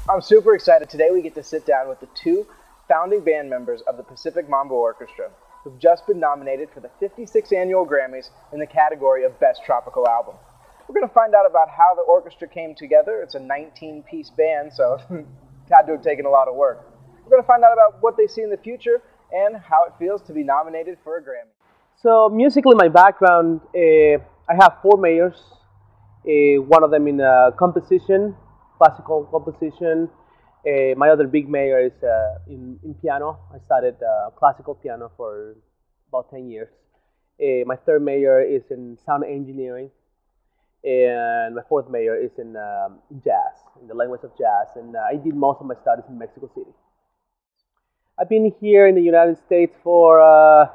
I'm super excited. Today we get to sit down with the two founding band members of the Pacific Mambo Orchestra, who've just been nominated for the 56th annual Grammys in the category of Best Tropical Album. We're going to find out about how the orchestra came together. It's a 19-piece band, so had to have taken a lot of work. We're going to find out about what they see in the future and how it feels to be nominated for a Grammy. So musically, my background, I have four majors. One of them in composition, classical composition. My other big major is in piano. I studied classical piano for about 10 years. My third major is in sound engineering. And my fourth major is in jazz, in the language of jazz. And I did most of my studies in Mexico City. I've been here in the United States for, I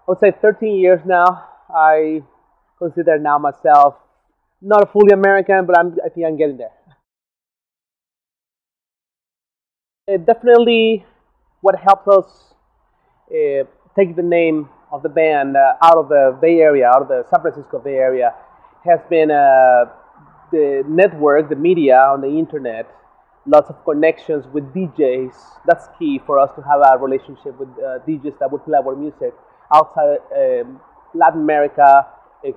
would say 13 years now. I consider now myself not a fully American, but I think I'm getting there. Definitely what helped us take the name of the band out of the Bay Area, out of the San Francisco Bay Area, has been the network, the media on the internet, lots of connections with DJs. That's key for us to have a relationship with DJs that would play our music outside Latin America,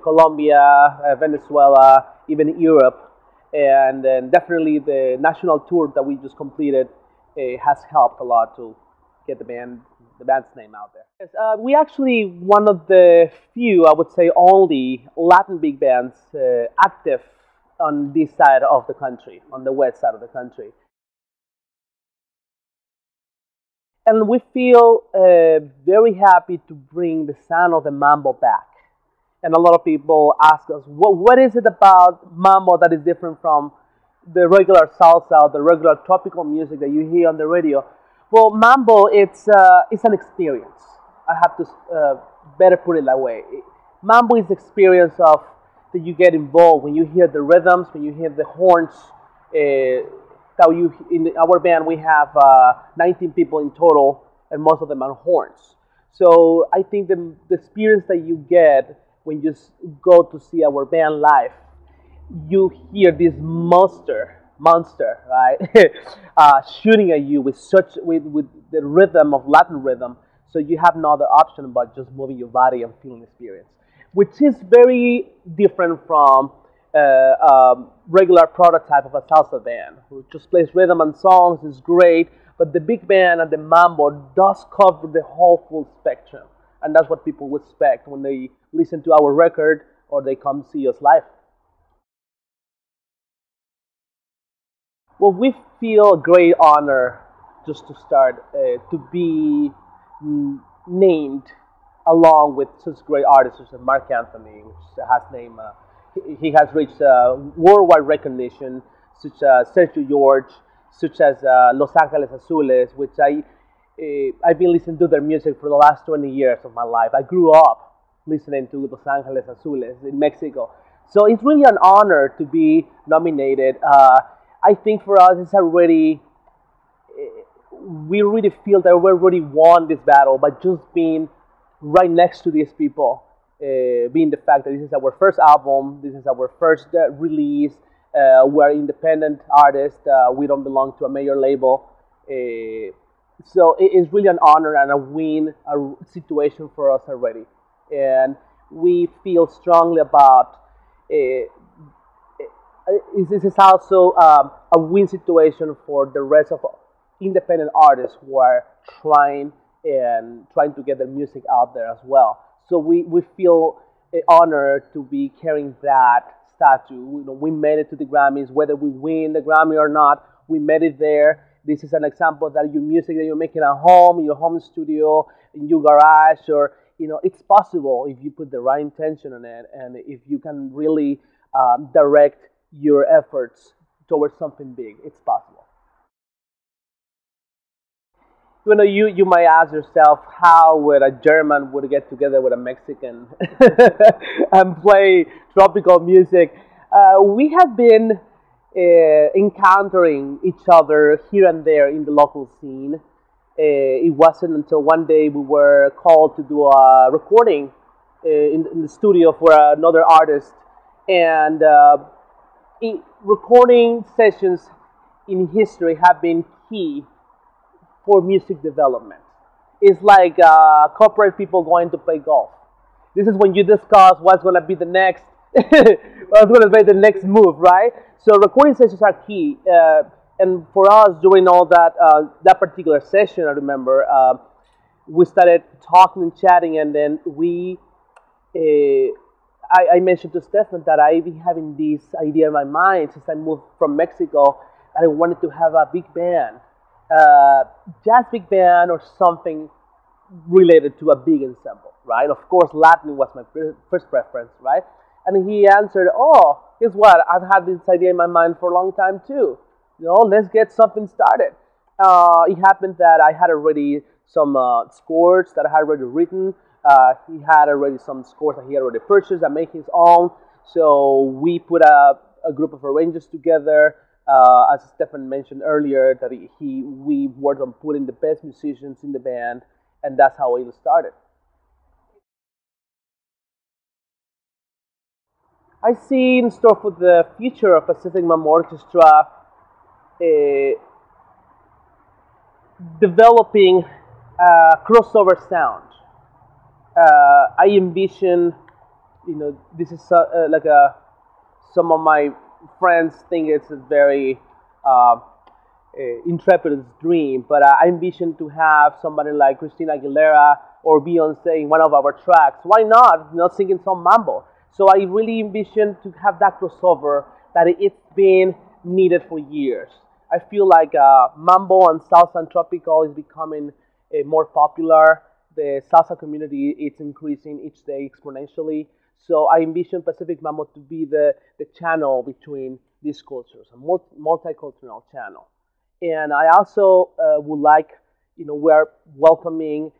Colombia, Venezuela, even Europe. And then definitely the national tour that we just completed has helped a lot to get the band's name out there. Yes, we actually one of the few, I would say only, Latin big bands active on this side of the country, on the west side of the country. And we feel very happy to bring the sound of the mambo back. And a lot of people ask us, what is it about mambo that is different from the regular salsa, the regular tropical music that you hear on the radio? Well, mambo, it's an experience. I have to better put it that way. Mambo is the experience of that you get involved when you hear the rhythms, when you hear the horns. In our band, we have 19 people in total, and most of them are horns. So I think the experience that you get when you go to see our band live, you hear this monster, right, shooting at you with the rhythm of Latin rhythm. So you have no other option but just moving your body and feeling the experience, which is very different from regular prototype of a salsa band who just plays rhythm and songs. Is great, but the big band and the mambo does cover the whole full spectrum, and that's what people would expect when they listen to our record or they come see us live. Well, we feel a great honor just to start to be named along with such great artists such as Mark Anthony, which has named he has reached worldwide recognition, such as Sergio George, such as Los Angeles Azules, which I've been listening to their music for the last 20 years of my life. I grew up listening to Los Angeles Azules in Mexico, so it's really an honor to be nominated. I think for us, it's already, we really feel that we already won this battle by just being right next to these people, being the fact that this is our first album, this is our first release, we're independent artists, we don't belong to a major label. So it is really an honor and a win situation for us already. And we feel strongly about this is also a win situation for the rest of independent artists who are trying to get their music out there as well. So we feel honored to be carrying that statue. You know, we made it to the Grammys, whether we win the Grammy or not. We made it there. This is an example that your music that you're making at home, in your home studio, in your garage, or it's possible if you put the right intention on it, and if you can really direct your efforts towards something big. It's possible. You might ask yourself, how would a German would get together with a Mexican and play tropical music? We have been encountering each other here and there in the local scene. It wasn't until one day we were called to do a recording in the studio for another artist, and recording sessions in history have been key for music development. It's like corporate people going to play golf. This is when you discuss what's going to be the next, what's going to be the next move, right? So recording sessions are key. And for us, during all that particular session, I remember we started talking and chatting, and then I mentioned to Stefan that I've been having this idea in my mind since I moved from Mexico. I wanted to have a big band, jazz big band or something related to a big ensemble, right? Of course, Latin was my first preference, right? And he answered, "Oh, guess what? I've had this idea in my mind for a long time too. Let's get something started." It happened that I had already some scores that I had already written. He had already some scores that he had already purchased and made his own. So we put a group of arrangers together. As Stefan mentioned earlier, that we worked on putting the best musicians in the band, and that's how it started. I see in store for the future of Pacific Mambo Orchestra developing a crossover sound. I envision, this is like some of my friends think it's a very intrepid dream, but I envision to have somebody like Christina Aguilera or Beyonce in one of our tracks. Why not? Singing some mambo. So I really envision to have that crossover that it's been needed for years. I feel like mambo and salsa and tropical is becoming more popular. The salsa community is increasing each day exponentially. So I envision Pacific Mambo to be the channel between these cultures, a multicultural channel. And I also would like, we're welcoming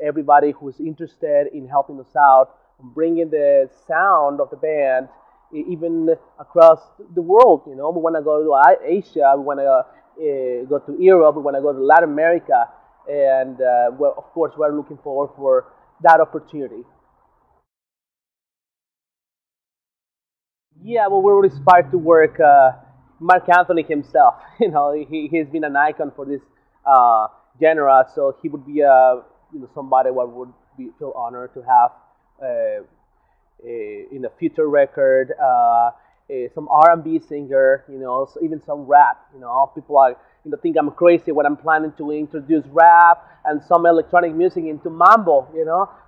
everybody who's interested in helping us out, bringing the sound of the band even across the world. We want to go to Asia, we want to go to Europe, we want to go to Latin America, and well, of course, we're looking forward for that opportunity. Yeah, well, we're inspired to work. Mark Anthony himself, he's been an icon for this genre, so he would be somebody I would feel honored to have in a future record. Some R&B singer, so even some rap. People are think I'm crazy when I'm planning to introduce rap and some electronic music into mambo.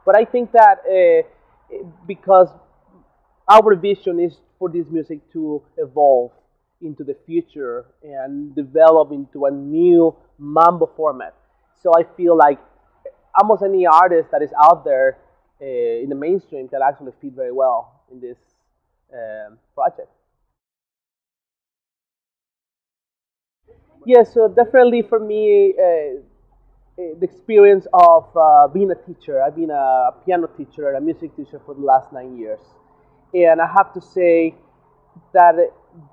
But I think that because our vision is for this music to evolve into the future and develop into a new mambo format. So I feel like almost any artist that is out there in the mainstream can actually fit very well in this project. Yeah, so definitely for me, the experience of being a teacher. I've been a piano teacher and a music teacher for the last 9 years. And I have to say that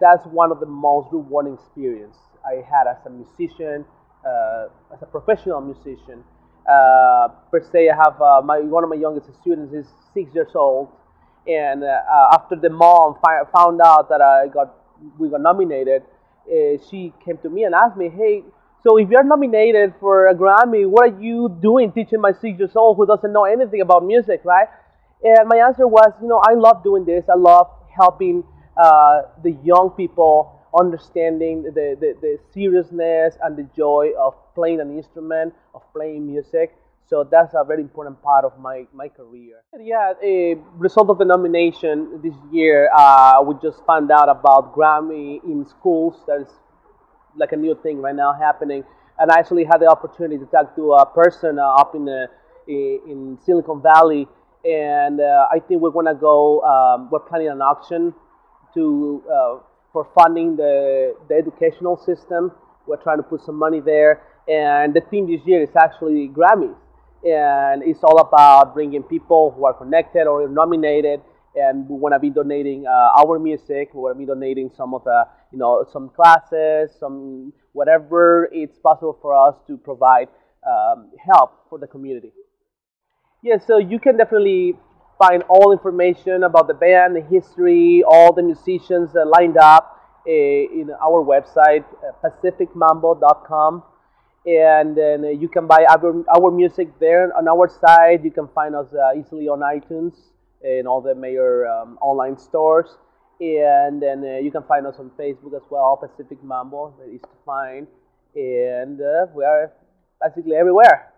that's one of the most rewarding experience I had as a musician, as a professional musician. Per se, I have one of my youngest students is 6 years old, and after the mom found out that we got nominated, she came to me and asked me, "Hey, so if you're nominated for a Grammy, what are you doing teaching my 6 years old who doesn't know anything about music, right?" And my answer was, I love doing this. I love helping the young people understanding the seriousness and the joy of playing an instrument, of playing music. So that's a very important part of my career. Yeah, a result of the nomination this year, we just found out about Grammy in schools. That is like a new thing right now happening. And I actually had the opportunity to talk to a person up in Silicon Valley, and I think we're gonna go. We're planning an auction to for funding the educational system. We're trying to put some money there, and the theme this year is actually Grammys, and it's all about bringing people who are connected or nominated, and we want to be donating our music. We want to be donating some of the, some classes, some whatever it's possible for us to provide help for the community. Yeah, so you can definitely find all information about the band, the history, all the musicians lined up in our website, pacificmambo.com. And then you can buy our music there on our site. You can find us easily on iTunes and all the major online stores. And then you can find us on Facebook as well, Pacific Mambo, that is to find. And we are basically everywhere.